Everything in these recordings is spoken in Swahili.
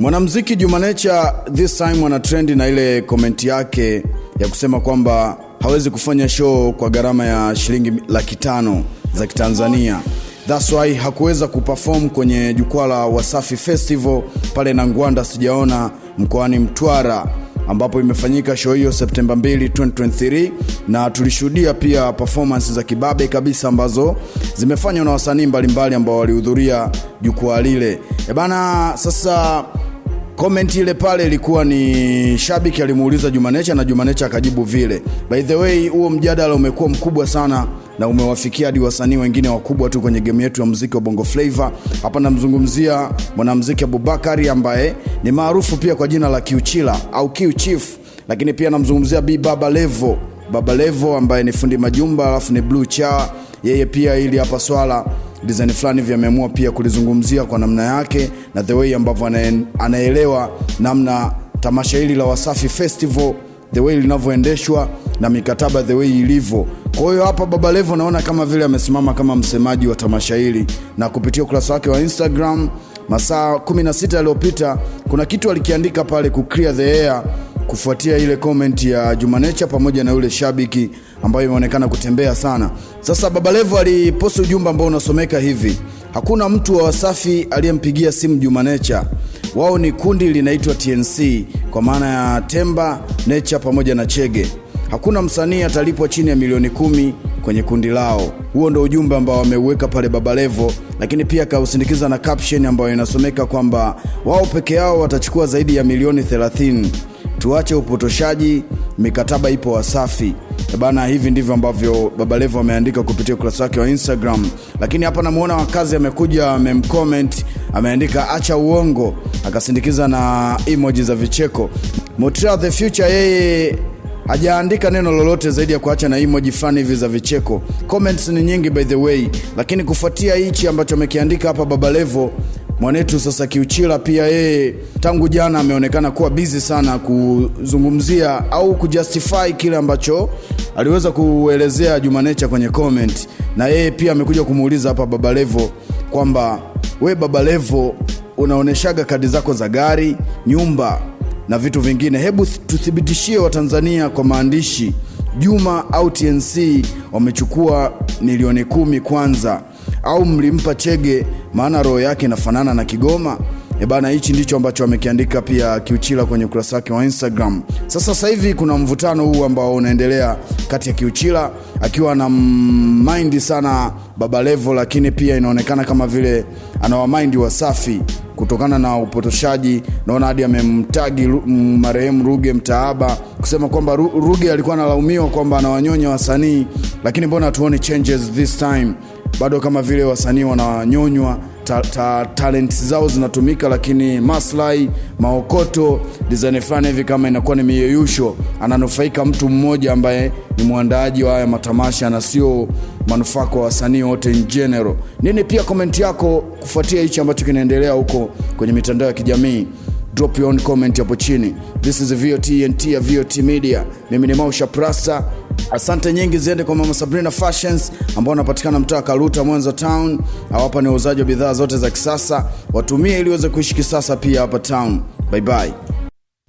Mwanamuziki Juma Nature this time wana trend na ile comment yake ya kusema kwamba hawezi kufanya show kwa gharama ya shilingi 500,000 za Kitanzania. That's why hakuweza kuperform kwenye Jukwaa la Wasafi Festival pale na Ngwanda sijaona mkoani Mtwara, ambapo imefanyika show hiyo September 2, 2023, na tulishuhudia pia performance za kibabe kabisa ambazo zimefanywa na wasanii mbalimbali ambao walihudhuria jukwaa lile. Bana, sasa comment ile pale ilikuwa ni shabiki alimuuliza Juma Nature na Juma Nature akajibu vile. By the way, huo mjadala umekuwa mkubwa sana na umewafikia hadi wasanii wengine wakubwa tu kwenye game yetu ya muziki wa Bongo Flava. Hapa namzungumzia Mwanamuziki Abubakari ambaye ni maarufu pia kwa jina la Q-Chief au Q-Chief, lakini pia namzungumzia Babalevo ambaye ni fundi majumba alafu ni blue cha. Yeye pia ili hapa swala design fulani vimeamua pia kulizungumzia kwa namna yake na the way ambavyo anaelewa namna tamasha hili la Wasafi Festival the way linavyoendeshwa na Mkataba the way ilivyo. Kwa hiyo hapa Babalevo naona kama vile amesimama kama msemaji wa tamasha hili, na kupitia ukurasa wake wa Instagram masaa 16 yaliyopita kuna kitu alikiandika pale ku clear the air kufuatia ile comment ya Juma Nature pamoja na yule shabiki ambaye imeonekana kutembea sana. Sasa Babalevo aliposti ujumbe ambao unasomeka hivi: hakuna mtu wa Wasafi aliyempigia simu Juma Nature. Wao ni kundi linaitwa TNC kwa maana ya Temba, Nature pamoja na Chege. Hakuna msanii atalipwa chini ya milioni 10 kwenye kundi lao. Huo ndio ujumbe ambao wameuweka pale Babalevo, lakini pia kausindikiza na caption ambayo inasomeka kwamba wao peke yao watachukua zaidi ya milioni 30. Tuache upotoshaji, Mkataba ipo Wasafi. Bana, hivi ndivyo ambavyo Babalevo ameandika kupitia ukurasa wake wa Instagram. Lakini hapa namuona wakazi amekuja amemcomment, ameandika acha uongo, akasindikiza na emoji za vicheko. Motra the future yeye hajaandika neno lolote zaidi ya kuacha na emoji fulani hivi za vicheko. Comments ni nyingi by the way, lakini kufuatia hichi ambacho amekiandika hapa Babalevo, mwanetu sasa Q-Chief pia yeye tangu jana ameonekana kuwa busy sana kuzungumzia au kujustify kile ambacho aliweza kuelezea Juma Nature kwenye comment, na yeye pia amekuja kumuuliza hapa Babalevo kwamba we Babalevo unaoneshaga kadi zako za gari, nyumba na vitu vingine, hebu tuthibitishie wa Tanzania kwa maandishi, Juma au TNC wamechukua milioni 10 kwanza au mlimpa Chege maana roho yake inafanana na Kigoma? Bana, hichi ndicho ambacho amekiandika pia Q-Chief kwenye ukurasa wake wa Instagram. Sasa hivi kuna mvutano huu ambao unaendelea kati ya Q-Chief akiwa na mind sana Babalevo, lakini pia inaonekana kama vile anawa mind Wasafi kutokana na upotoshaji. Naona hadi amemtagi marehemu Ruge Mtaaba kusema kwamba Ruge alikuwa analaumiwa kwamba anawanyonya wasanii, lakini mbona tuone changes this time? Bado kama vile wasanii wananyonywa, talents zao zinatumika, lakini maslahi, maokoto, design fulani hivi kama inakuwa ni miyeyusho, ananufaika mtu mmoja ambaye ni muandaaji wa haya matamasha na sio manufaa kwa wasanii wote in general. Nini pia comment yako kufuatia hichi ambacho kinaendelea huko kwenye mitandao ya kijamii? Drop your own comment hapo chini. This is VOTNT ya VOT Media. Mimi ni Mausha Prasa. Asante nyingi ziende kwa Mama Sabrina Fashions ambao wanapatikana mtaa Karuta, Mwanza Town. Hapa ni wauzaji wa bidhaa zote za kisasa. Watumie ili uweze kuishi kisasa pia hapa town. Bye bye.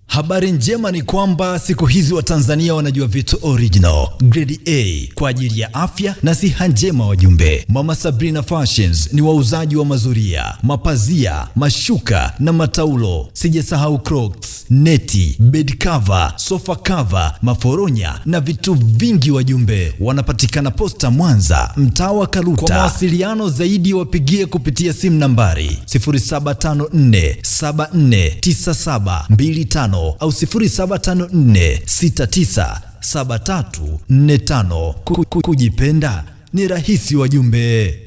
Habari njema ni kwamba siku hizi wa Tanzania wanajua vitu original, grade A kwa ajili ya afya na siha njema wajumbe. Mama Sabrina Fashions ni wauzaji wa mazuria, mapazia, mashuka na mataulo. Sijasahau Crocs, neti, bed cover, sofa cover, maforonya na vitu vingi wajumbe. Wanapatikana Posta Mwanza, mtaa wa Karuta. Kwa mawasiliano zaidi wapigie kupitia simu nambari 0754749725 au 0754697345. Kujipenda ni rahisi wajumbe.